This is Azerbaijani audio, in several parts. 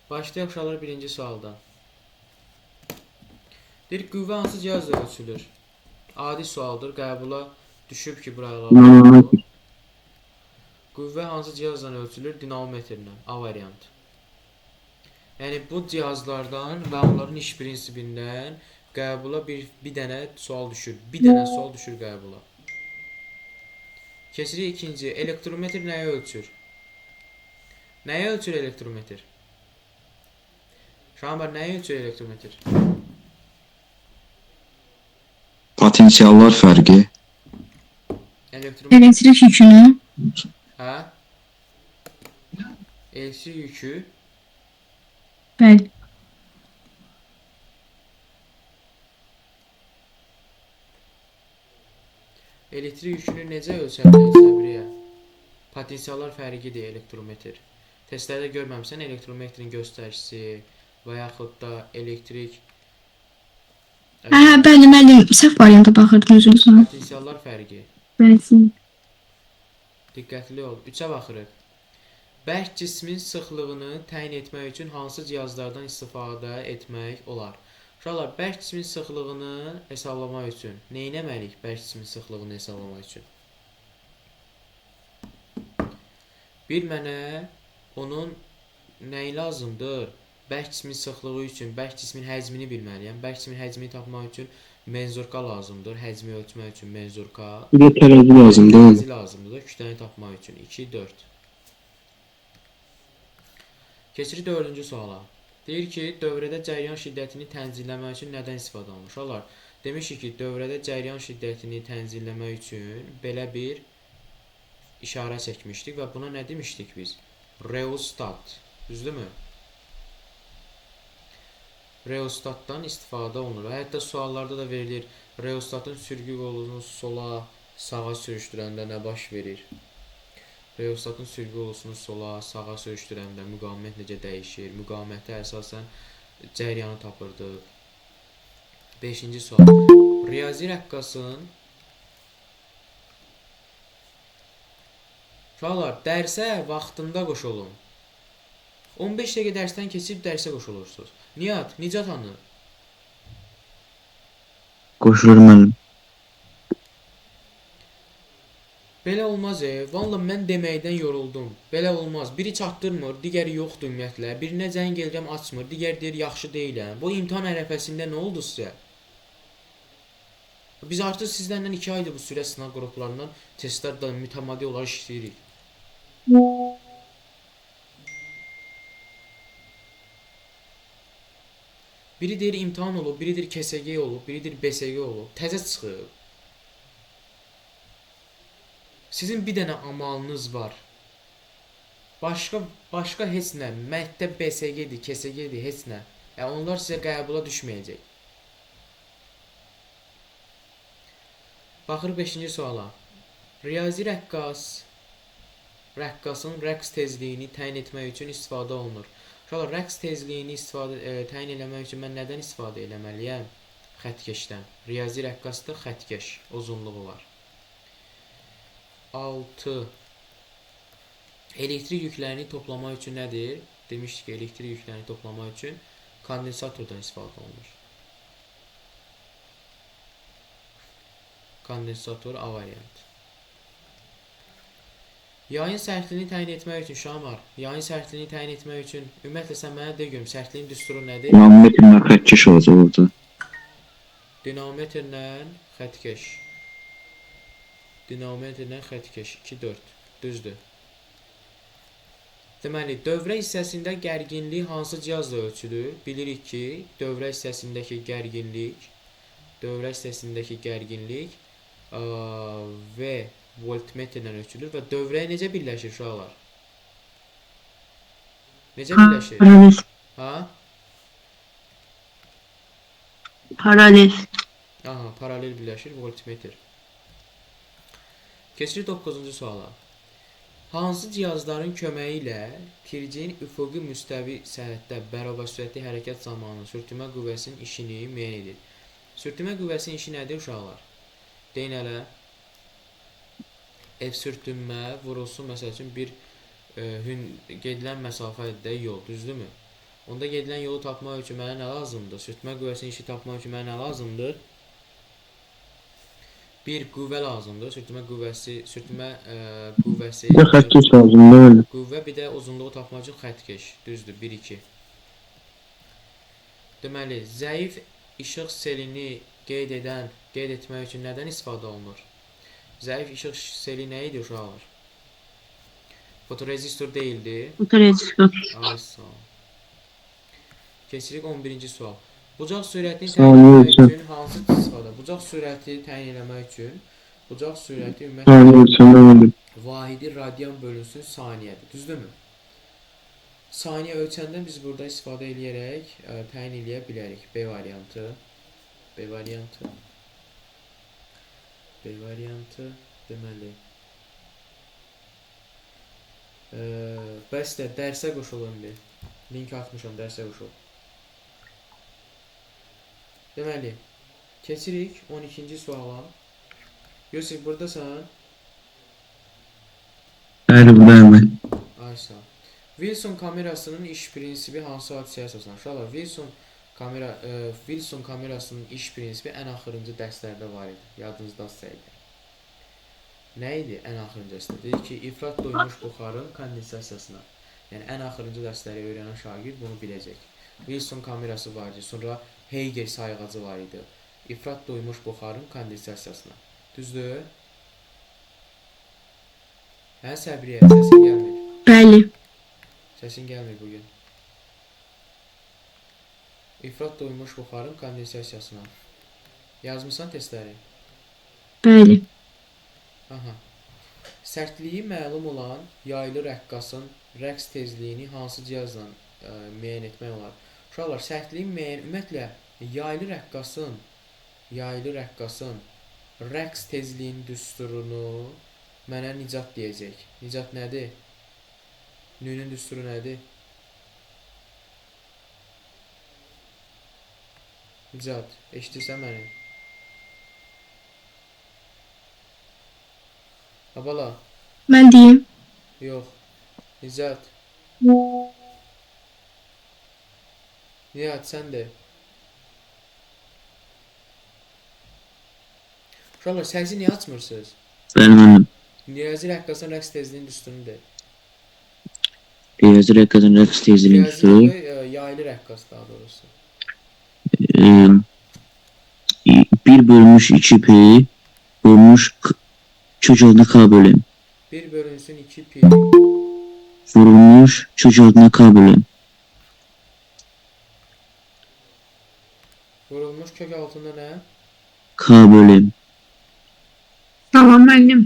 Başlayaq uşaqlar birinci sualdan. Deyir, qüvvə hansı cihazla ölçülür? Adi sualdır, qəbula düşüb ki, buralarda bu. Qüvvə hansı cihazla ölçülür? Dinamometrlə. A variantı. Yəni bu cihazlardan və onların iş prinsipindən qəbula bir dənə sual düşür. Bir dənə sual düşür qəbula. Keçirik ikinci. Elektrometr nəyi ölçür? Nəyi ölçür elektrometr? Şahanbar, nəyi ölçür elektrometr? Potensiallar fərqi. Elektrometr. Elektrik yükünü. Hə? Elektrik yükü. Bəli. Elektrik yükünü necə ölçərlər Səbriyə? Potensiallar fərqidir elektrometr. Testlərdə görməmsən elektrometrin göstəricisi və yaxud da elektrik Bəli, müəllim, səhv varianta baxırdım özünüzə. potensiallar fərqi. Bəli. Diqqətli ol. 3-ə baxırıq. Bərk cismin sıxlığını təyin etmək üçün hansı cihazlardan istifadə etmək olar? Uşaqlar, bərk cismin sıxlığını hesablamaq üçün nə etməliyik? Bərk cismin sıxlığını hesablamaq üçün. Bir mənə onun nəyi lazımdır? Bərk cismin sıxlığı üçün bərk cismin həcmini bilməliyəm. Bərk cismin həcmini tapmaq üçün menzurka lazımdır. Həcmi ölçmək üçün menzurka. Bir də tərəzi lazımdır. Tərəzi lazımdır kütləni tapmaq üçün. 2, 4. Keçirik 4-cü suala. Deyir ki, dövrədə cəryan şiddətini tənzimləmək üçün nədən istifadə olunur? Uşaqlar, demişik ki, dövrədə cəryan şiddətini tənzimləmək üçün belə bir işarə çəkmişdik və buna nə demişdik biz? Reostat. Düzdürmü? Reostatdan istifadə olunur. Hətta suallarda da verilir. Reostatın sürgü qolunu sola, sağa sürüşdürəndə nə baş verir? Reostatın sürgü qolusunu sola, sağa sürüşdürəndə müqavimət necə dəyişir? Müqavimətə əsasən cəryanı tapırdıq. 5-ci sual. Riyazi rəqqasın uşaqlar, dərsə vaxtında qoşulun. 15 dəqiqə dərsdən keçib dərsə qoşulursunuz. Nicat hanı? Qoşulur müəllim. Belə olmaz Valla mən deməkdən yoruldum. Belə olmaz. Biri çatdırmır, digəri yoxdur ümumiyyətlə. Birinə zəng edirəm, açmır. Digər deyir, yaxşı deyiləm. Bu imtahan ərəfəsində nə oldu sizə? Biz artıq sizlərlə 2 aydır bu sürət sınav qruplarından testlərdə mütəmadi olaraq işləyirik. Biri deyir imtahan olub, biri deyir KSG olub, biri deyir BSG olub. Təzə çıxıb. Sizin bir dənə amalınız var. Başqa heç nə. Məktəb BSG-dir, KSG-dir, heç nə. Onlar sizə qəbula düşməyəcək. Baxır 5-ci suala. Riyazi rəqqasın rəqs tezliyini təyin etmək üçün istifadə olunur. Uşaqlar, rəqs tezliyini təyin eləmək üçün mən nədən istifadə eləməliyəm? Xəttkeşdən. Riyazi rəqqasda xəttkeş uzunluğu var. 6. Elektrik yüklərini toplamaq üçün nədir? Demişdik ki, elektrik yüklərini toplamaq üçün kondensatordan istifadə olunur. Kondensator A variantı. Yayın sərtliyini təyin etmək üçün Şamar, yayın sərtliyini təyin etmək üçün ümumiyyətlə sən mənə de görüm, sərtliyin düsturu nədir? Dinamometrlə xəttkeş olacaq orada. Dinamometrlə xəttkeş. Dinamometrlə xəttkeş. 2, 4. Düzdür. Deməli, dövrə hissəsində gərginlik hansı cihazla ölçülür? Bilirik ki, dövrə hissəsindəki gərginlik və voltmetrlə ölçülür və dövrəyə necə birləşir uşaqlar? Necə birləşir? Paralel. Ha? Paralel. Aha, paralel birləşir voltmetr. Keçirik 9-cu suala. Hansı cihazların köməyi ilə tircin üfüqi müstəvi səhətdə bərabər sürətli hərəkət zamanı sürtünmə qüvvəsinin işini müəyyən edir? Sürtünmə qüvvəsinin işi nədir uşaqlar? Deyin hələ. F sürtünmə vurulsun məsəl üçün bir gedilən məsafədə yol, düzdürmü? Onda gedilən yolu tapmaq üçün mənə nə lazımdır? Sürtmə qüvvəsinin işi tapmaq üçün mənə nə lazımdır? Bir qüvvə lazımdır. Qüvvəsi, Bir də xətkeş lazımdır müəllim. qüvvə bir də uzunluğu tapmaq üçün xəttkeş. Düzdür, 1 2. Deməli, zəif işıq selini qeyd etmək üçün nədən istifadə olunur? Zəif işıq seli nə idi uşaqlar? Fotorezistor deyildi. Otorezistor. Ay sağ ol. Keçirik 11-ci sual. Bucaq sürətini Saniyə təyin etmək ölçüm. üçün hansı istifadə? Bucaq sürəti təyin etmək üçün bucaq sürəti Saniyə ümumiyyətlə ölçüm müəllim. vahidi radian bölünsün saniyədir. Düzdürmü? Saniyə ölçəndən biz burada istifadə edərək təyin edə bilərik. B variantı. B variantı. B variantı deməli. Bəs də dərsə qoşulun bir. Link atmışam, dərsə qoşul. Deməli, keçirik 12-ci suala. Yusuf, buradasan? Bəli, buradayım mən. Ay sağ ol. Wilson kamerasının iş prinsipi hansı hadisəyə əsaslanır? Uşaqlar, Wilson kamerasının iş prinsipi ən axırıncı dərslərdə var idi. Yadınızdadsa əgər. Nə idi ən axırıncı dərsdə? Dedi ki, ifrat doymuş buxarın kondensasiyasına. Yəni ən axırıncı dərsləri öyrənən şagird bunu biləcək. Wilson kamerası var idi. Sonra Heyger sayğacı var idi. İfrat doymuş buxarın kondensasiyasına. Düzdür? Hə, Səbriyə, səsin gəlmir. Bəli. Səsin gəlmir bugün. İfrat doymuş buxarın kondensasiyasına. Yazmısan testləri? Bəli. Aha. Sərtliyi məlum olan yaylı rəqqasın rəqs tezliyini hansı cihazla müəyyən etmək olar? Uşaqlar, sərtliyin ümumiyyətlə yaylı rəqqasın rəqs tezliyinin düsturunu mənə Nicat deyəcək. Nicat nədir? Nünün düsturu nədir? Nicat, eşidirsən məni? Abala, Mən deyim. yox. Nicat. Nihat, sən də. Uşaqlar, səsi niyə açmırsınız? Bəli müəllim. Riyazi rəqqasın rəqs tezliyinin düsturunu de. Riyazi rəqqasın rəqs tezliyinin Riyazi düsturu. yaylı rəqqas daha doğrusu. 1 bölünmüş 2 pi bölünmüş kök altına k bölüm. 1 bölünsün 2 pi. Vurulmuş kök altına k bölüm. Vurulmuş kök altında nə? K bölüm. Salam müəllim.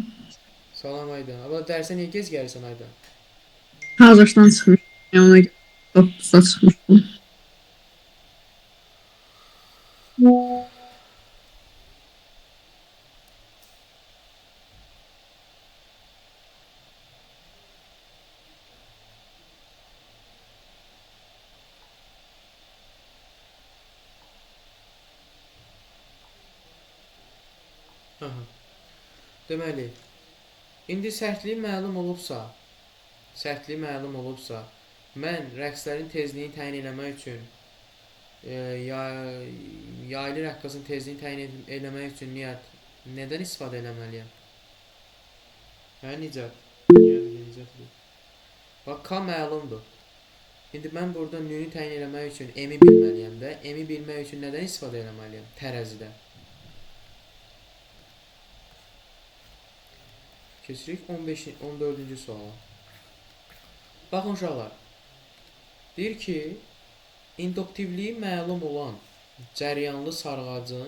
Salam Aydan. Abla dərsə niyə gec gəlirsən Aydan? Hazırdan çıxmış. Ona görə 9-da çıxmışdım. Aha. Deməli, indi sərtliyi məlum olubsa, mən rəqslərin tezliyini təyin etmək üçün yaylı rəqqasın tezliyini təyin etmək üçün nədən istifadə etməliyəm? Hə, Nicat? Bax, K məlumdur. İndi mən burada nünü təyin etmək üçün M-i bilməliyəm də. M-i bilmək üçün nədən istifadə etməliyəm? Tərəzidən. Keçirik 14-cü suala. Baxın uşaqlar. Deyir ki, induktivliyi məlum olan cəryanlı sarğacın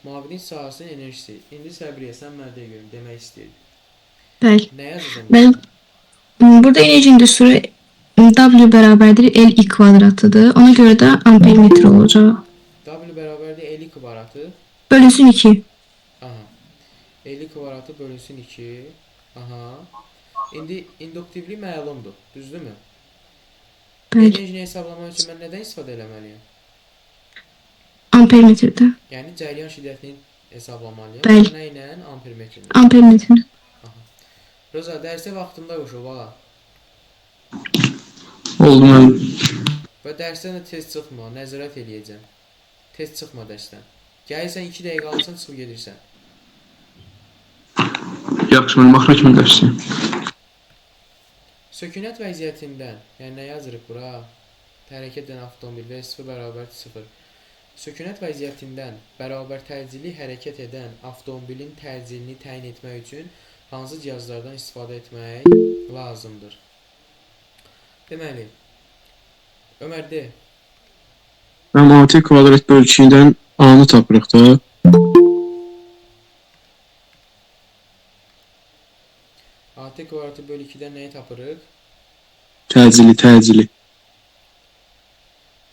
maqnit sahəsinin enerjisi. İndi Səbriyə, sən mənə deyə görüm, demək istəyir. Bəli. Nə yazacağım? Mən burada enerjinin düsturu W bərabərdir L kvadratıdır. Ona görə də ampermetr olacaq. W bərabərdir 50 kvadratı. Bölünsün 2. Aha. 50 kvadratı bölünsün 2. Aha. İndi induktivlik məlumdur. Düzdürmü? Bəli. Enerjini hesablamaq üçün mən nədən istifadə etməliyəm? Ampermetrdə. Yəni cəryan şiddətini hesablamalıyam. Bəli. Nə ilə? Ampermetrlə. Ampermetr. Roza, dərsə vaxtında qoşul, bala. Oldu müəllim. Və dərsdən də tez çıxma, nəzarət eləyəcəm. Tez çıxma dərsdən. Gəlirsən 2 dəqiqə alırsan, çıxıb gedirsən. Yaxşı, mən axıra kimi dərsəm. Sökünət vəziyyətindən, yəni nə yazırıq bura? Hərəkət edən avtomobil V0 bərabər 0. Sökünət vəziyyətindən bərabər təcili hərəkət edən avtomobilin təcilini təyin etmək üçün hansı cihazlardan istifadə etmək lazımdır? Deməli, Ömər de. Mən AT kvadrat bölgüsündən A-nı tapırıq da. AT kvadratı bölü 2-dən nəyi tapırıq? Təcili.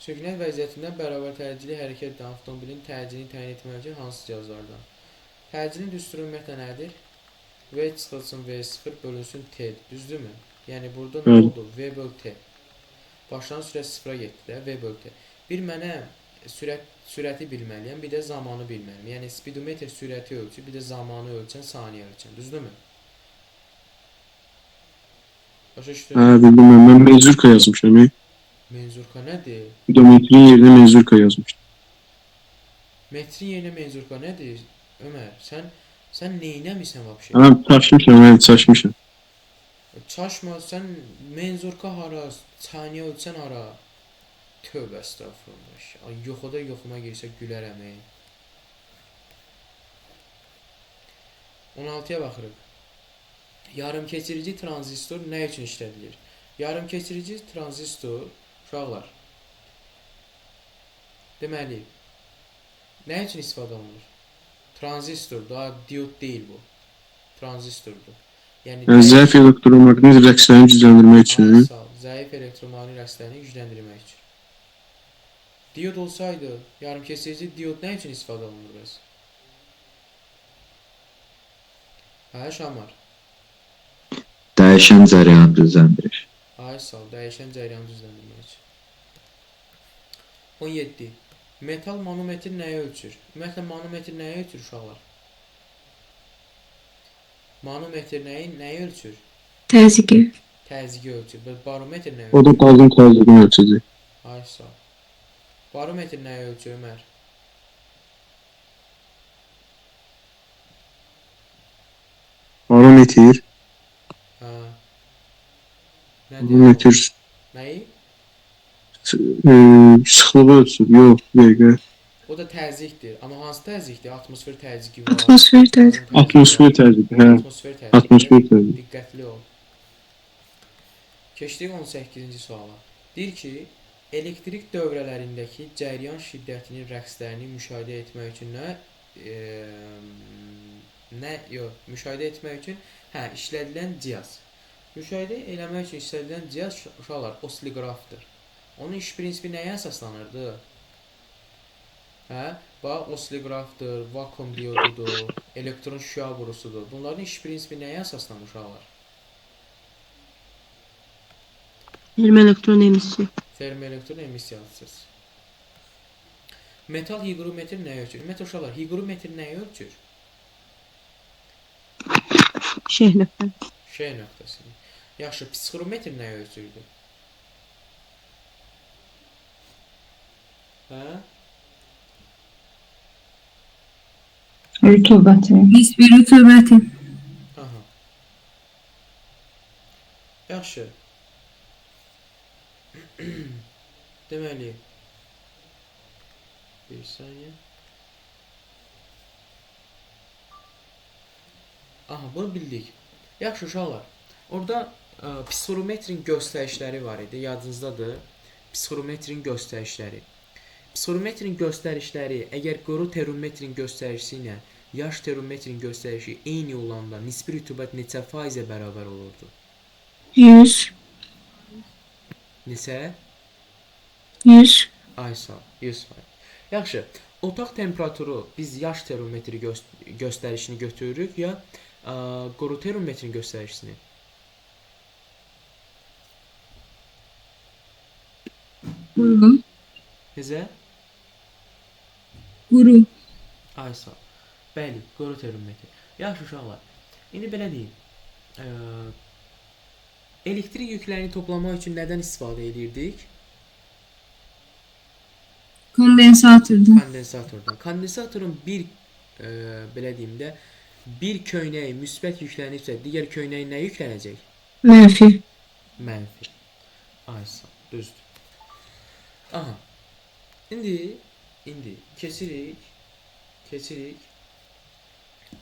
Sökünət vəziyyətindən bərabər təcili hərəkət edən avtomobilin təcilini təyin etmək üçün hansı cihazlardan? Təcilin düsturu ümumiyyətlə nədir? V çıxılsın V0 bölünsün T. Düzdürmü? Yəni burada nə Bəli. oldu? V böl T. Başlanğıc sürət 0-a getdi də, V böl T. Bir mənə sürəti bilməliyəm, bir də zamanı bilməliyəm. Yəni speedometr sürəti ölçür, bir də zamanı ölçən saniyə ölçən. Düzdürmü? Başa düşdün? Bildim mən menzurka yazmışam. Menzurka nədir? Speedometrin yerinə menzurka yazmışam. Metrin yerinə menzurka nədir? Ömər, sən neynəmirsən vəbşə? Mən çaşmışam. Çaşma, sən menzurka hara, saniyə ölçən hara? Tövbə estağfurullah. Ay yoxuda yoxuma girsə gülərəm. 16-ya baxırıq. Yarımkeçirici tranzistor nə üçün işlədilir? Yarımkeçirici tranzistor, uşaqlar, deməli, nə üçün istifadə olunur? Tranzistor, daha diod deyil bu. Tranzistordur. Yəni, Zəif elektromaqnet rəqslərini gücləndirmək üçün. Zəif elektromaqnet rəqslərini gücləndirmək üçün. Diod olsaydı, yarımkeçirici diod nə üçün istifadə olunur bəs? Hə, Şamar? Dəyişən cərəyanı düzləndirir. Ay sağ ol, dəyişən cərəyanı düzləndirmək üçün. 17. Metal manometr nəyi ölçür? Ümumiyyətlə, manometr nəyi ölçür uşaqlar? Manometr nəyi ölçür? Təzyiqi. Təzyiqi ölçür. Barometr nəyi O ölçür? da qazın təzyiqini ölçəcək. Ay sağ ol. Barometr nəyi ölçür Ömər? Barometr. Hə. Barometr Nəyi? sıxlığı ölçür. Yox, dəqiqə. O da təzyiqdir. Amma hansı təzyiqdir? Atmosfer təzyiqi var. Atmosfer təzyiqi. Atmosfer təzyiqi, hə. Atmosfer təzyiqi. Atmosfer təzyiqi. Diqqətli ol. Keçdik 18-ci suala. Deyir ki, elektrik dövrələrindəki cəryan şiddətinin rəqslərini müşahidə etmək üçün müşahidə etmək üçün işlədilən cihaz. Müşahidə eləmək üçün işlədilən cihaz uşaqlar osiloqrafdır. Onun iş prinsipi nəyə əsaslanırdı? Bax, osiloqrafdır, vakuum diodudur, elektron şüa borusudur. Bunların iş prinsipi nəyə əsaslanır uşaqlar? Termoelektron emissiya. Termoelektron emissiyasıdır. Metal higrometr nəyi ölçür? Ümumiyyətlə uşaqlar, higrometr nəyi ölçür? Şeyh nöqtə. Şey nöqtəsini. Yaxşı, psixrometr nəyi ölçürdü? Rütubəti. Nisbi rütubəti. Aha. Yaxşı. Deməli, bir saniyə. Aha, bunu bildik. Yaxşı uşaqlar. Orada psixrometrin göstərişləri var idi. Yadınızdadır. Psixrometrin göstərişləri. Psixrometrin göstərişləri əgər quru termometrin göstərişi ilə yaş termometrin göstərişi eyni olanda nisbi rütubət neçə faizə bərabər olurdu? 100. Neçə? 100. Ay sağ, 100%. Yaxşı, otaq temperaturu biz yaş termometri göstərişini götürürük ya quru termometrin göstərişini? Quru. Necə? Quru. Ay sağ. Bəli, quru termometr. Yaxşı uşaqlar. İndi belə deyim. Elektrik yüklərini toplamaq üçün nədən istifadə edirdik? Kondensatordur. Kondensatordan. Kondensatorun bir belə deyim də bir köynəyi müsbət yüklənibsə, digər köynəyə nə yüklənəcək? Mənfi. Mənfi. Aysa, düzdür. Aha. İndi keçirik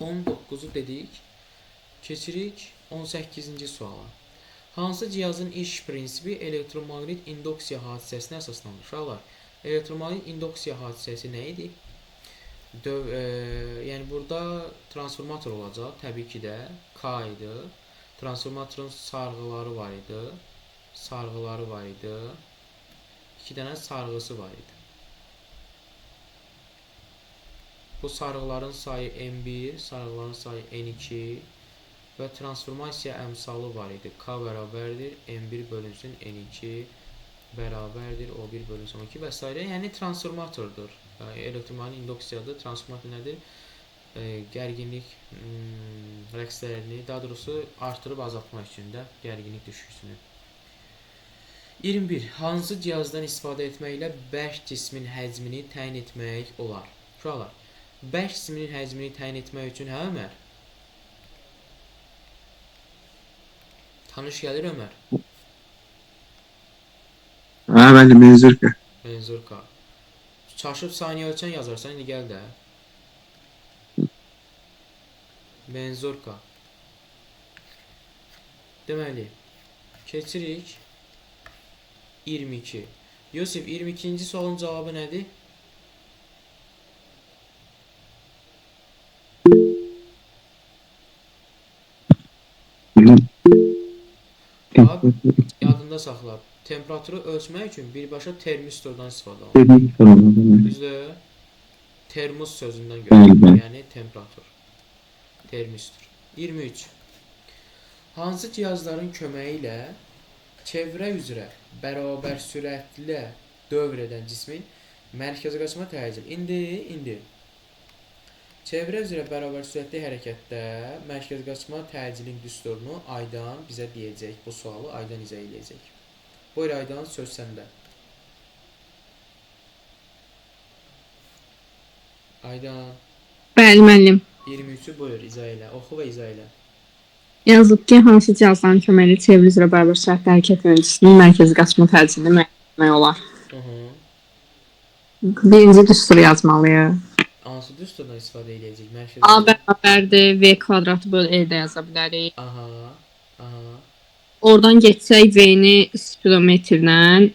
19-u dedik. Keçirik 18-ci suala. Hansı cihazın iş prinsipi elektromaqnit induksiya hadisəsinə əsaslanır? Uşaqlar, elektromaqnit induksiya hadisəsi nə idi? Yəni burada transformator olacaq, təbii ki də K idi. Transformatorun sarğıları var idi. İki dənə sarğısı var idi. Bu sarğıların sayı N1, sarğıların sayı N2 və transformasiya əmsalı var idi. K bərabərdir N1 bölünsün N2 bərabərdir O1 bölünsün O2 və s. Yəni transformatordur. Elektromaqnit induksiyadır. Transformator nədir? Gərginlik rəqslərini, daha doğrusu artırıb azaltmaq üçün də gərginlik düşüksünü. 21. Hansı cihazdan istifadə etməklə bərk cismin həcmini təyin etmək olar? Uşaqlar, bərk cismin həcmini təyin etmək üçün Ömər? Tanış gəlir Ömər? Hə, bəli, menzurka. Menzurka. Çaşıb saniyə ölçən yazarsan, indi gəl də. Menzurka. Deməli, keçirik 22. Yusif, 22-ci sualın cavabı nədir? Bax, yadında saxla. Temperaturu ölçmək üçün birbaşa termistordan istifadə olunur. Düzdür? Termos sözündən götürülür, yəni temperatur. Termistor. 23. Hansı cihazların köməyi ilə çevrə üzrə bərabər sürətlə dövr edən cismin mərkəzi qaçma təcili. İndi çevrə üzrə bərabər sürətli hərəkətdə mərkəzi qaçma təcilin düsturunu Aydan bizə deyəcək. Bu sualı Aydan izah edəcək. Buyur Aydan, söz səndə. Aydan. Bəli, müəllim. 23-ü buyur, izah elə. Oxu və izah elə. Yazılıb ki, hansı cihazların köməyi ilə çevre üzrə bərabər sürətlə hərəkət yöneticisinin mərkəzi qaçma təcilini müəyyən etmək olar. Birinci düsturu yazmalıyıq. Hansı düsturdan istifadə edəcək? A bərabərdir V kvadratı böl E-də yaza bilərik. Aha. Oradan geçsək V-ni spidometrlə,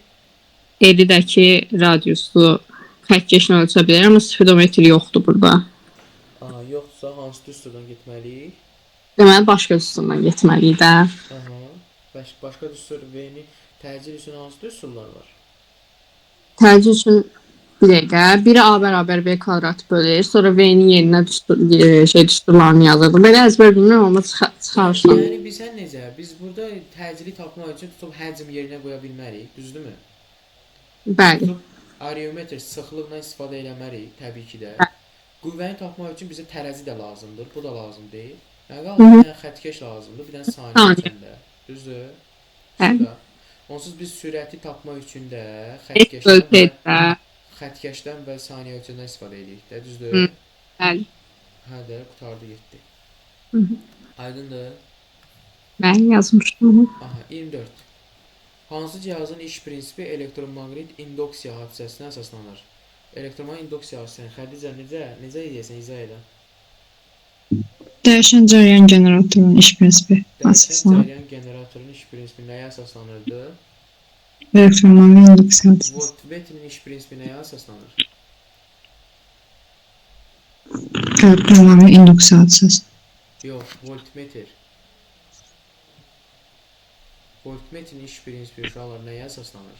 E-dəki radiusu xəttkeşlə ölçə bilərik, amma spidometr yoxdur burada. Aha, yoxdursa hansı düsturdan getməliyik? Deməli, başqa düsturdan getməliyik də. Aha. Başqa düstur V-ni təcil üçün hansı düsturlar var? Təcil üçün bir dəqiqə. Biri A bərabər V kvadratı bölür, sonra V-nin yerinə düsturlarını yazırdı. Belə əzbər bilmirəm, amma çıxarışdan. Yəni bizə necə? Biz burada təcili tapmaq üçün tutub həcm yerinə qoya bilmərik, düzdürmü? Bəli. Tutub areometr sıxlıqla istifadə eləmərik, təbii ki də. Qüvvəni tapmaq üçün bizə tərəzi də lazımdır, bu da lazım deyil. Nə qalır? Bir dənə xəttkeş lazımdır, bir dənə saniyə ölçəndə. Düzdür? Bəli. Onsuz biz sürəti tapmaq üçün də xəttkeşdən və saniyə ölçəndən istifadə edirik də, düzdür? Bəli. Hə də, qutardı getdi. Aydındır? Bəli, yazmışdım. Aha, 24. Hansı cihazın iş prinsipi elektromaqnit induksiya hadisəsinə əsaslanır? Elektromaqnit induksiya hadisəsini Xədicə necə edəcəksən, izah elə. Dəyişən cəryan generatorunun iş prinsipi Dəyişən əsaslanır. cəryan generatorunun iş prinsipi nəyə əsaslanırdı? Elektromaqnit induksiya hadisəsi. Voltmetrin iş prinsipi nəyə əsaslanır? Elektromaqnit induksiya hadisəsi. Yox, voltmetr. Voltmetrin iş prinsipi uşaqlar nəyə əsaslanır?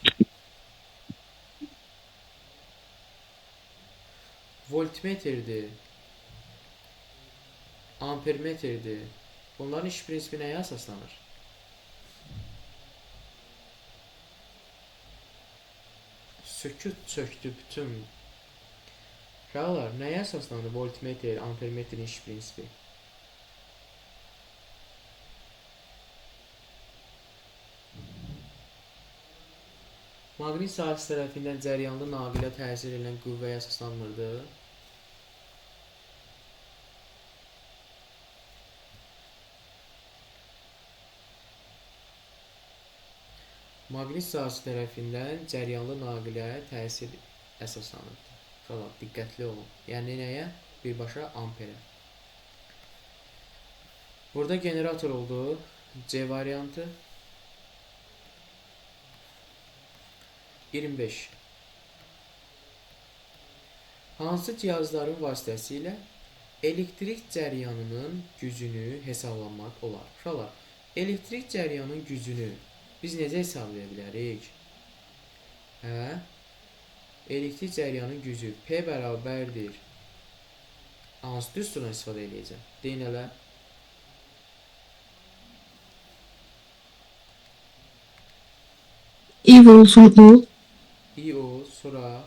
Voltmetrdir. Ampermetrdir. Bunların iş prinsipi nəyə əsaslanır? Sükut çöktü bütün. Uşaqlar, nəyə əsaslanır voltmetr, ampermetrin iş prinsipi? Maqnit sahəsi tərəfindən cəryanlı naqilə təsir edən qüvvəyə əsaslanmırdı. Maqnit sahəsi tərəfindən cəryanlı naqilə təsir əsaslanırdı. Uşaqlar, diqqətli olun. Yəni nəyə? Birbaşa amperə. Burada generator oldu. C variantı. 25. Hansı cihazların vasitəsilə elektrik cəryanının gücünü hesablamaq olar? Uşaqlar, elektrik cəryanının gücünü biz necə hesablaya bilərik? Elektrik cəryanının gücü P bərabərdir. Hansı düsturdan istifadə edəcəm? Deyin elə. I vurulsun U. IO sonra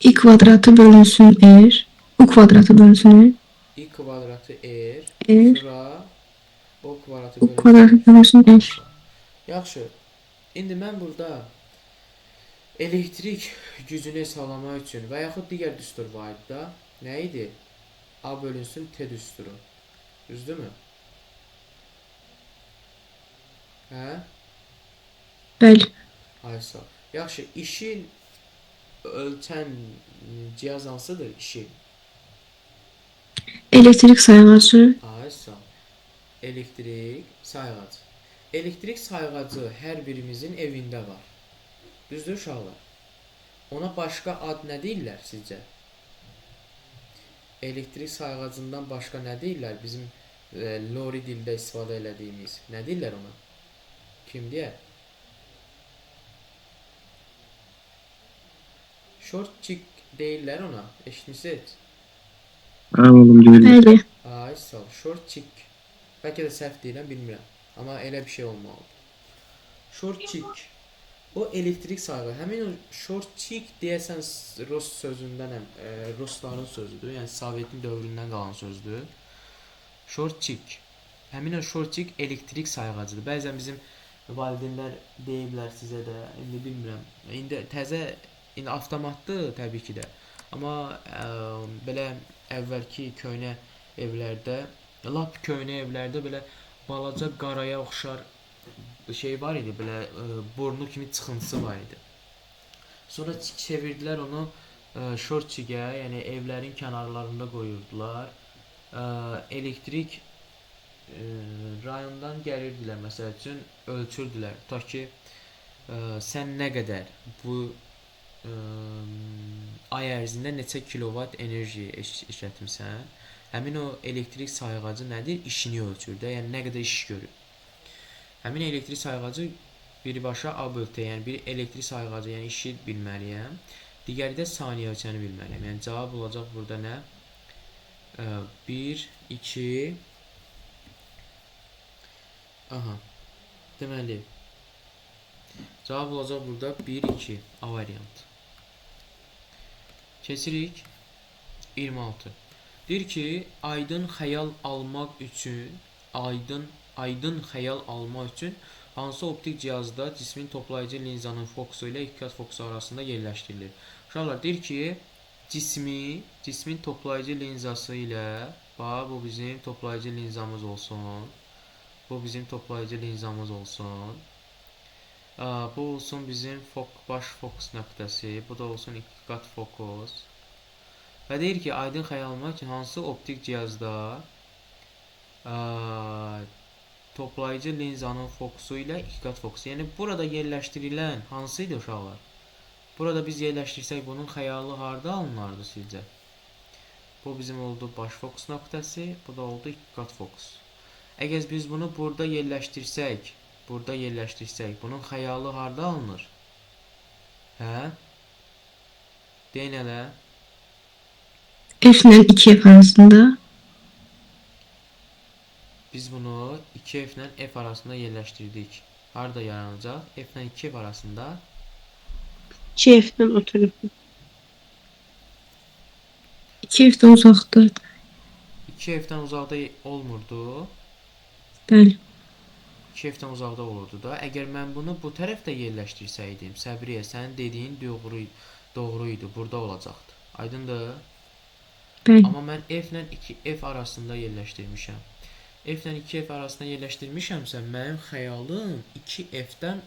I kvadratı bölünsün R. U kvadratı bölünsün R. I kvadratı R R. sonra O kvadratı U kvadratı bölünsün R. Yaxşı. İndi mən burada elektrik gücünü hesablamaq üçün və yaxud digər düstur var idi da. Nə idi? A bölünsün T düsturu. Düzdürmü? Bəli. Ay sağ ol. Yaxşı, işin ölçən cihaz hansıdır? İşi. Elektrik sayğacı. Ay sağ ol. Elektrik sayğacı. Elektrik sayğacı hər birimizin evində var. Düzdür uşaqlar? Ona başqa ad nə deyirlər sizcə? Elektrik sayğacından başqa nə deyirlər? Bizim lori dildə istifadə elədiyimiz. Nə deyirlər ona? Kim deyər? Short chick deyirlər ona. Eşitmisiniz? Oğlum deyirlər. Bəli. Ay sağ ol. Short chick. Bəlkə də səhv deyirəm, bilmirəm. Amma elə bir şey olmalıdır. Short chick. O elektrik sayğı. Həmin o short chick deyəsən Rus sözündənəm. Rusların sözüdür. Yəni Sovetin dövründən qalan sözdür. Short chick. Həmin o short chick elektrik sayğacıdır. Bəzən bizim valideynlər deyiblər sizə də. İndi bilmirəm. İndi təzə avtomatdır təbii ki də. Amma belə əvvəlki köhnə evlərdə, lap köhnə evlərdə belə balaca qaraya oxşar şey var idi, belə burnu kimi çıxıntısı var idi. Sonra çevirdilər onu short chickə, yəni evlərin kənarlarında qoyurdular. Elektrik rayondan gəlirdilər, məsəl üçün ölçürdülər. Ta ki sən nə qədər bu ay ərzində neçə kilovat enerji işlətmisən, həmin o elektrik sayğacı nədir? İşini ölçür də, yəni nə qədər iş görür. Həmin elektrik sayğacı birbaşa A bölü T, yəni bir elektrik sayğacı, yəni işi bilməliyəm. Digəri də saniyə ölçəni bilməliyəm. Yəni cavab olacaq burada nə? 1, 2. Aha. Deməli cavab olacaq burada 1, 2. A variantı. Keçirik 26. Deyir ki, aydın xəyal almaq üçün hansı optik cihazda cismin toplayıcı linzanın fokusu ilə ikiqat fokusu arasında yerləşdirilir? Uşaqlar, deyir ki, cismin toplayıcı linzası ilə, bax, bu bizim toplayıcı linzamız olsun. Bu bizim toplayıcı linzamız olsun. Bu olsun bizim baş fokus nöqtəsi. Bu da olsun ikiqat fokus. Və deyir ki, aydın xəyal almaq üçün hansı optik cihazda toplayıcı linzanın fokusu ilə ikiqat fokusu. Yəni burada yerləşdirilən hansıydı uşaqlar? Burada biz yerləşdirsək bunun xəyalı harda alınardı sizcə? Bu bizim oldu baş fokus nöqtəsi. Bu da oldu ikiqat fokus. Əgər biz bunu burada yerləşdirsək, bunun xəyalı harda alınır? Hə? Deyin elə. F ilə 2F arasında. Biz bunu 2F ilə F arasında yerləşdirdik. Harada yaranacaq? F ilə 2F arasında. 2F-dən o tərəfə. 2F-dən uzaqdır. 2F-dən uzaqda olmurdu. Bəli. 2F-dən uzaqda olurdu da. Əgər mən bunu bu tərəfdə yerləşdirsəydim, Səbriyə, sənin dediyin doğru idi. Burada olacaqdı. Aydındır? Bəli. Amma mən F ilə 2F arasında yerləşdirmişəm. F ilə 2F arasında yerləşdirmişəmsə, mənim xəyalım 2F-dən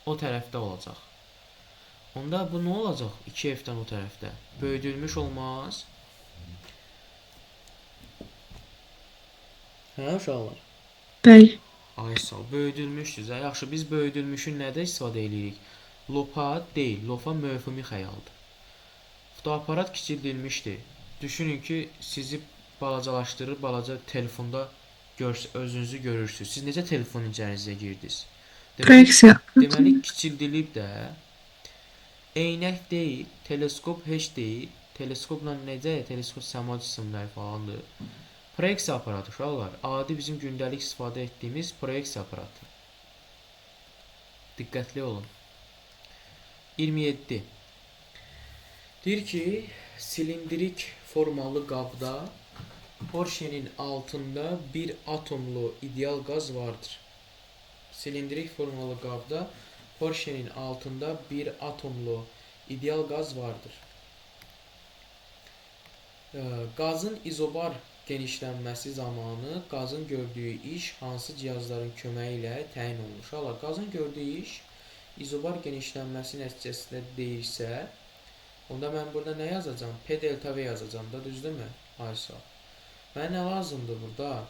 o tərəfdə olacaq. Onda bu nə olacaq 2F-dən o tərəfdə? Böyüdülmüş olmaz. Hə, uşaqlar? Bəli. Ay sağ ol. Böyüdülmüşdür. Yaxşı, biz böyüdülmüşün nədə istifadə edirik? Lopa deyil, lopa mövhumi xəyaldır. Fotoaparat kiçildilmişdir. Düşünün ki, sizi balacalaşdırır, balaca telefonda özünüzü görürsünüz. Siz necə telefonun içərisinə girdiniz? Proyeksiya. Deməli kiçildilib də. Eynək deyil, teleskop heç deyil. Teleskopla necə? Teleskop səma cisimləri falandır. Proyeksiya aparatı uşaqlar. Adi bizim gündəlik istifadə etdiyimiz proyeksiya aparatı. Diqqətli olun. 27. Deyir ki, silindrik formalı qabda Porsche'nin altında bir atomlu ideal qaz vardır. Silindrik formalı qabda Porsche'nin altında bir atomlu ideal qaz vardır. Qazın izobar genişlənməsi zamanı qazın gördüyü iş hansı cihazların köməyi ilə təyin olunur? Uşaqlar, qazın gördüyü iş izobar genişlənməsi nəticəsində deyilsə, onda mən burada nə yazacağam? P delta V yazacağam da, düzdürmü? Aysa. Mənə nə lazımdır burada?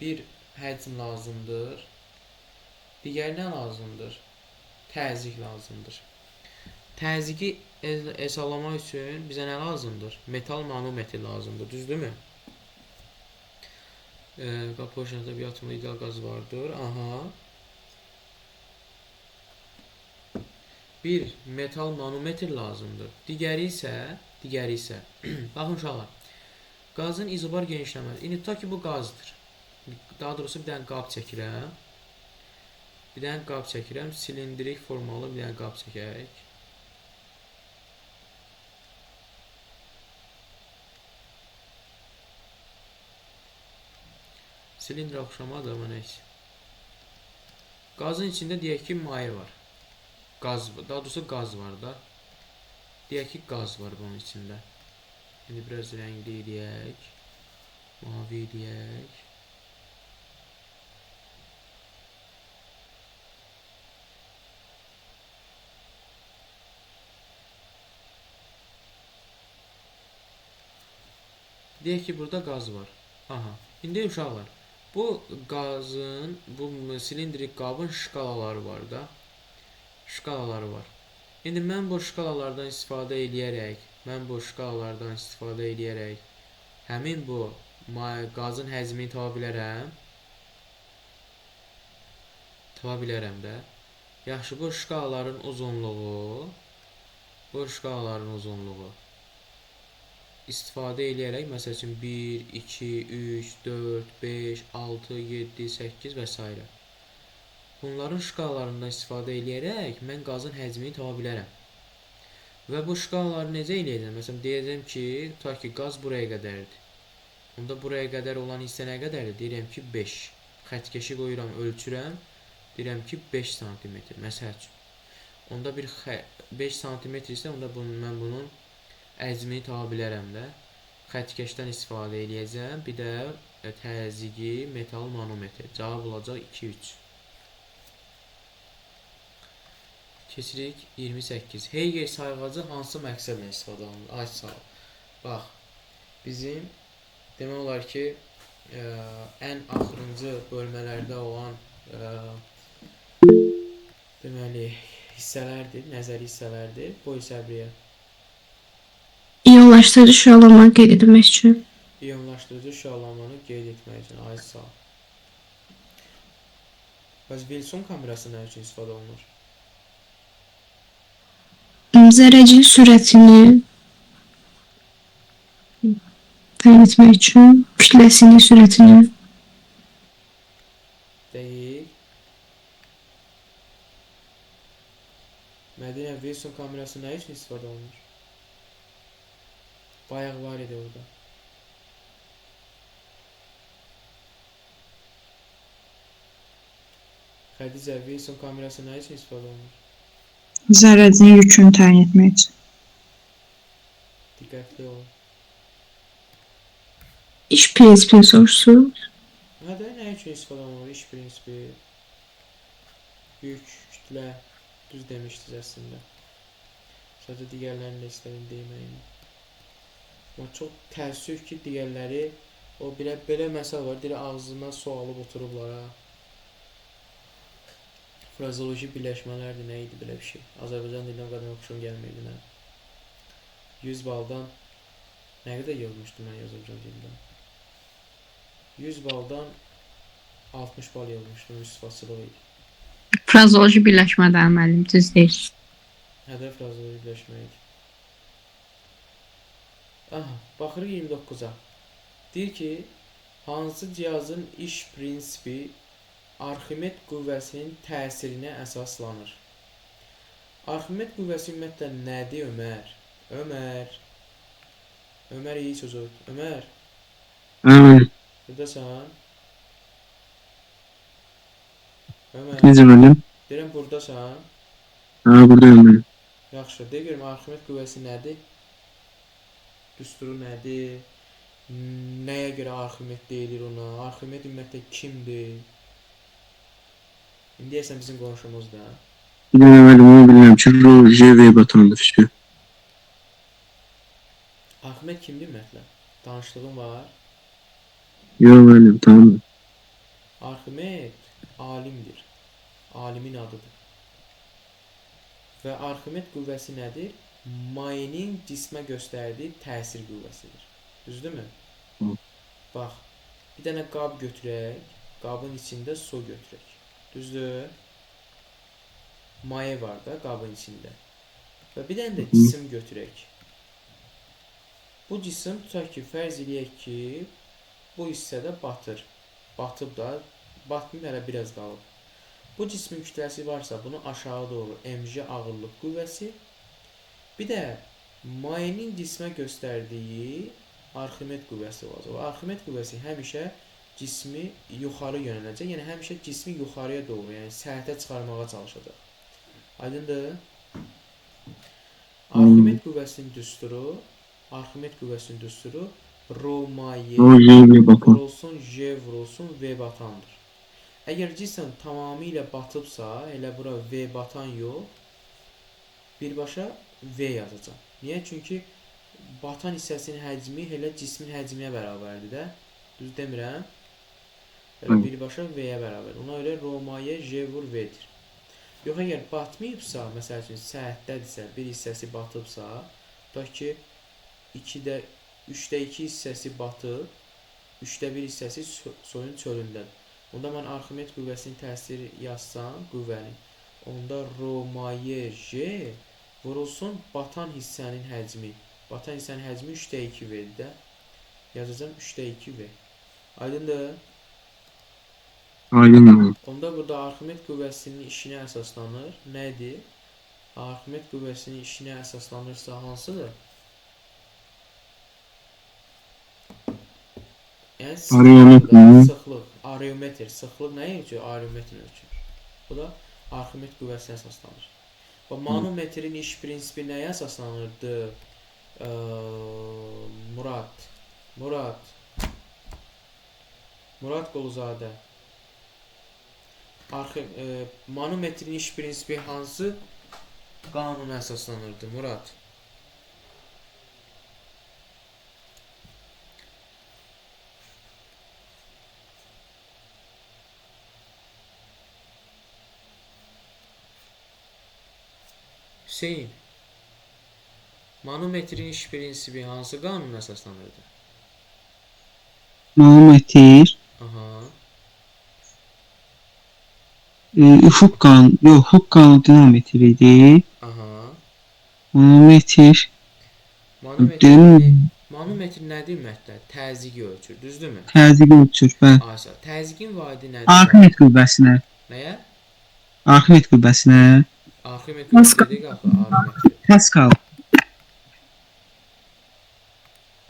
Bir həcm lazımdır. Digər nə lazımdır? Təzyiq lazımdır. Təzyiqi hesablamaq üçün bizə nə lazımdır? Metal manometr lazımdır, düzdürmü? Porsche'da bir atomlu ideal qaz vardır. Aha. Bir metal manometr lazımdır. Digəri isə baxın uşaqlar. Qazın izobar genişlənməsi. İndi tutaq ki, bu qazdır. Daha doğrusu bir dənə qab çəkirəm. Silindrik formalı bir dənə qab çəkək. Silindr oxşamadır, amma neysə. Qazın içində deyək ki, maye var. Daha doğrusu qaz var da. Deyək ki, qaz var bunun içində. İndi biraz rəngli eləyək. Mavi eləyək. Deyək ki, burada qaz var. Aha. İndi uşaqlar, bu qazın, bu silindrik qabın şkalaları var da. Şkalaları var. İndi mən bu şkalalardan istifadə eləyərək, həmin bu qazın həzmini tapa bilərəm. Tapa bilərəm də. Yaxşı, bu şkalaların uzunluğu istifadə eləyərək, məsəl üçün 1, 2, 3, 4, 5, 6, 7, 8 və s. Bunların şkalalarından istifadə eləyərək mən qazın həzmini tapa bilərəm. Və bu şkalaları necə eləyəcəm? Məsələn, deyəcəm ki, tutaq ki, qaz buraya qədərdir. Onda buraya qədər olan hissə nə qədərdir? Deyirəm ki, 5. Xəttkeşi qoyuram, ölçürəm. Deyirəm ki, 5 cm. Məsəl üçün. Onda 5 cm isə onda mən bunun əzmini tapa bilərəm də. Xəttkeşdən istifadə eləyəcəm. Bir də təzyiqi metal manometr. Cavab olacaq 2-3. Keçirik 28. Heyger sayğacı hansı məqsədlə istifadə olunur? Ay sağ ol. Bax, bizim demək olar ki, ən axırıncı bölmələrdə olan deməli hissələrdir, nəzəri hissələrdir. Bu Səbriyə. İyonlaşdırıcı şüalanmanı qeyd etmək üçün. İyonlaşdırıcı şüalanmanı qeyd etmək üçün. Ay sağ ol. Bəs Wilson kamerası nə üçün istifadə olunur? Zərrəcik sürətini təyin etmək üçün, kütləsini, sürətini. Deyil. Mədinə, Wilson kamerası nə üçün istifadə olunur? Bayaq var idi orada. Xədicə, Wilson kamerası nə üçün istifadə olunur? Zərrəcinin yükünü təyin etmək üçün. Diqqətli ol. İş prinsipini soruşursunuz. Nədə, nə üçün istifadə olunur? İş prinsipi, yük, kütlə, düz demişdiniz əslində. Sadəcə digərlərini də istədim deyməyim. Amma çox təəssüf ki, digərləri o belə məsələ var, deyir ağzından su alıb oturublar ha. Frazeoloji birləşmələrdir, nə idi belə bir şey? Azərbaycan dilinə o qədər oxşum gəlməydi mən. 100 baldan nə qədər yazmışdım mən Azərbaycan dilindən? 100 baldan 60 bal yazmışdım, rüsvaçılıq idi. Frazeoloji birləşmədən müəllim düz deyil. Hədəf frazeoloji birləşmə idi. Aha, baxırıq 29-a. Deyir ki, hansı cihazın iş prinsipi Arximed qüvvəsinin təsirinə əsaslanır? Arximed qüvvəsi ümumiyyətlə nədir Ömər? Ömər iyi sözü. Ömər, Əmin. buradasan? Ömər, Necə müəllim? deyirəm buradasan? Buradayım mən. Yaxşı, de görüm Arximed qüvvəsi nədir? Düsturu nədir? Nəyə görə Arximed deyilir ona? Arximed ümumiyyətlə kimdir? İndi deyəsən bizim qonşumuzdur. Bir dənə müəllim onu bilirəm ki, JV batandır fikri. Arximed kimdir ümumiyyətlə? Tanışlığın var? Yox müəllim, tamam. Arximed alimdir. Alimin adıdır. Və Arximed qüvvəsi nədir? Mayenin cismə göstərdiyi təsir qüvvəsidir. Düzdürmü? Hı. Bax, bir dənə qab götürək, qabın içində su götürək. Düzdür? Maye var da qabın içində. Və bir dənə də cisim götürək. Bu cisim tutaq ki, fərz eləyək ki, bu hissədə batır. Batıb da, batmayıb hələ biraz qalıb. Bu cismin kütləsi varsa, bunu aşağı doğru mg ağırlıq qüvvəsi, bir də mayenin cismə göstərdiyi Arximed qüvvəsi olacaq. O Arximed qüvvəsi həmişə cismi yuxarı yönələcək, yəni həmişə cismi yuxarıya doğru, yəni səthə çıxarmağa çalışacaq. Aydındır? Arximed qüvvəsinin düsturu rho maye vurulsun, J vurulsun, V batandır. Əgər cisim tamamilə batıbsa, elə bura V batan yox, birbaşa V yazacaq. Niyə? Çünki batan hissəsinin həcmi elə cismin həcminə bərabərdir də. Düz demirəm? Elə birbaşa V-yə bərabərdir. Ona görə rho maye J vur V-dir. Yox, əgər batmayıbsa, məsəl üçün səətdədirsə, bir hissəsi batıbsa, tutaq ki, 3də 2 hissəsi batıb, 3də 1 hissəsi soyun çölündədir. Onda mən Arximed qüvvəsinin təsiri yazsam, qüvvənin, onda rho maye J vurulsun batan hissənin həcmi. Batan hissənin həcmi 3də 2 V-dir də. Yazacağım 3də 2 V. Aydındır? Aydın. Onda burada Arximed qüvvəsinin işinə əsaslanır. Nədir? Arximed qüvvəsinin işinə əsaslanırsa hansıdır? Yəni sıxlıq, areometr. Sıxlıq nəyə ölçür? Areometr ölçür. Bu da Arximed qüvvəsinə əsaslanır. Və manometrin iş prinsipi nəyə əsaslanırdı? Murad Quluzadə. Manometrin iş prinsipi hansı qanuna əsaslanırdı Murad? Hüseyin, manometrin iş prinsibi hansı qanuna əsaslanırdı? Manometr Aha. Üfüq qanunu dinametri idi. Aha. Manometr Manometr nədir ümumiyyətlə? Təzyiqi ölçür, düzdürmü? təzyiqi ölçür. Aysa, təzyiqin vahidi nədir? Arximed qüvvəsinə. Nəyə? Arximed qüvvəsinə. Arximed qüvvəsi dedik axı, Arximed. Pascal.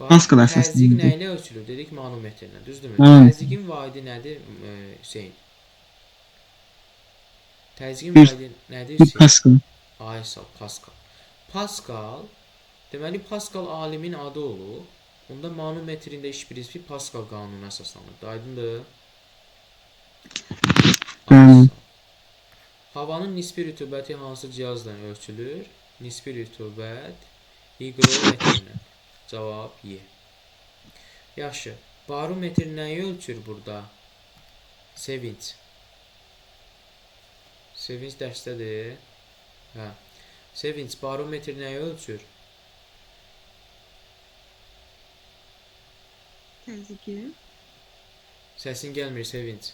Pascal əsaslı. Təzyiq nə ilə ölçülür? Dedik manometrlə, düzdürmü? Hı. Təzyiqin vahidi nədir Hüseyin? Təzyiqin Bir- fəali nədir? Bir Pascal. Ay sağ ol, Pascal. Pascal, deməli Pascal alimin adı olub. Onda manometrində iş prinsip Pascal qanununa əsaslanır. Aydındır? Bəli. Havanın nisbi rütubəti hansı cihazla ölçülür? Nisbi rütubət hiqrometrlə. Cavab Y. Yaxşı. Barometr nəyi ölçür burada? Sevinç. Sevinç dərsdədir. Hə. Sevinç, barometr nəyi ölçür? Təzyiqi, Səsin gəlmir, Sevinç.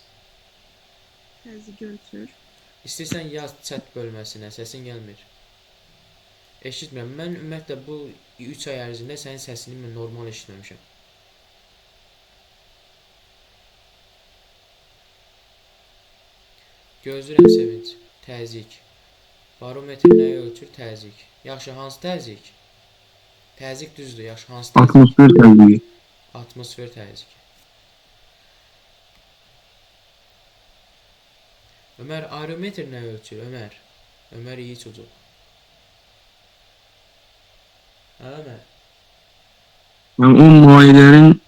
təzyiq ölçür. İstəyirsən yaz chat bölməsinə, səsin gəlmir. Eşitmirəm. Mən ümumiyyətlə bu 3 ay ərzində sənin səsini mən normal eşitməmişəm. Gözləyirəm Sevinç. Təzyiq. Barometr nəyi ölçür? Təzyiq. Yaxşı, hansı təzyiq? Təzyiq düzdür, yaxşı, hansı təzyiq? Atmosfer təzyiqi. Atmosfer təzyiqi. Ömər, aerometr nə ölçür? Ömər. Ömər iyi çocuk. Hə, Ömər. Ben o muayelerin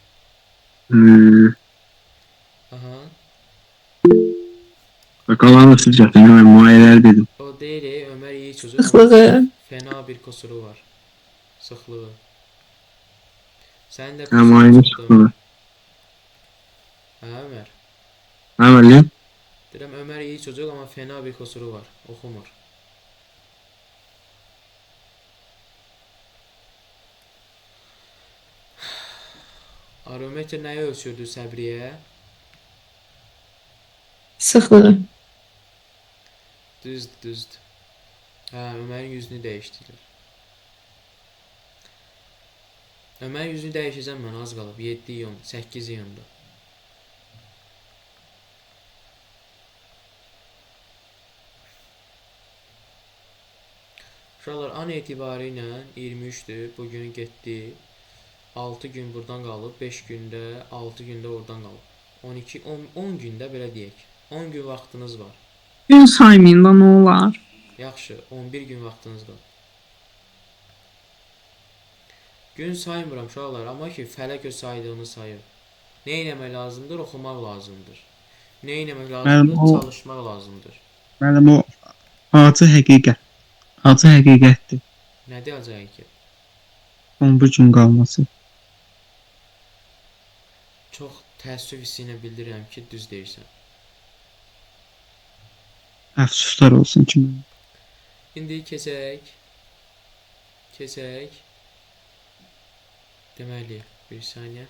Aha. kalanı sıcaktım. Ben muayeler dedim. O deyil, Ömər iyi çocuk. Ama Sıxlığı. fena bir kusuru var. Sıxlığı. Sənin də Ha, kusurun muayene çoxdur, sıkılı. Ömər. Hə, Ömər. Ne var lan? Deyirəm, Ömər iyi çocuk ama fena bir kusuru var. Oxumur. Aerometr nəyi ölçürdü Səbriyə? Sıxlığı. Düzdür, düzdür. Hə, Ömərin yüzünü dəyişdirir. Ömərin yüzünü dəyişəcəm mən, az qalıb. 7 iyun, 8 iyunda. Uşaqlar, an etibarı ilə 23-dür. Bugün getdi. 6 gün buradan qalıb, 5 gündə, 6 gündə oradan qalıb. 12, 10 gündə belə deyək. 10 gün vaxtınız var. Gün saymayında nə olar? Yaxşı, 11 gün vaxtınız var. Gün saymıram uşaqlar, amma ki fələk öz saydığını sayır. Nə etmək lazımdır? Oxumaq lazımdır. Nə etmək lazımdır? o- Çalışmaq lazımdır. Mənim o acı həqiqət. Acı həqiqətdir. Nədir acayip ki? 11 gün qalması. Çox təəssüf hissi ilə bildirirəm ki, düz deyirsən. Əfsuslar olsun ki mənə. İndi keçək. Keçək. Deməli, bir saniyə.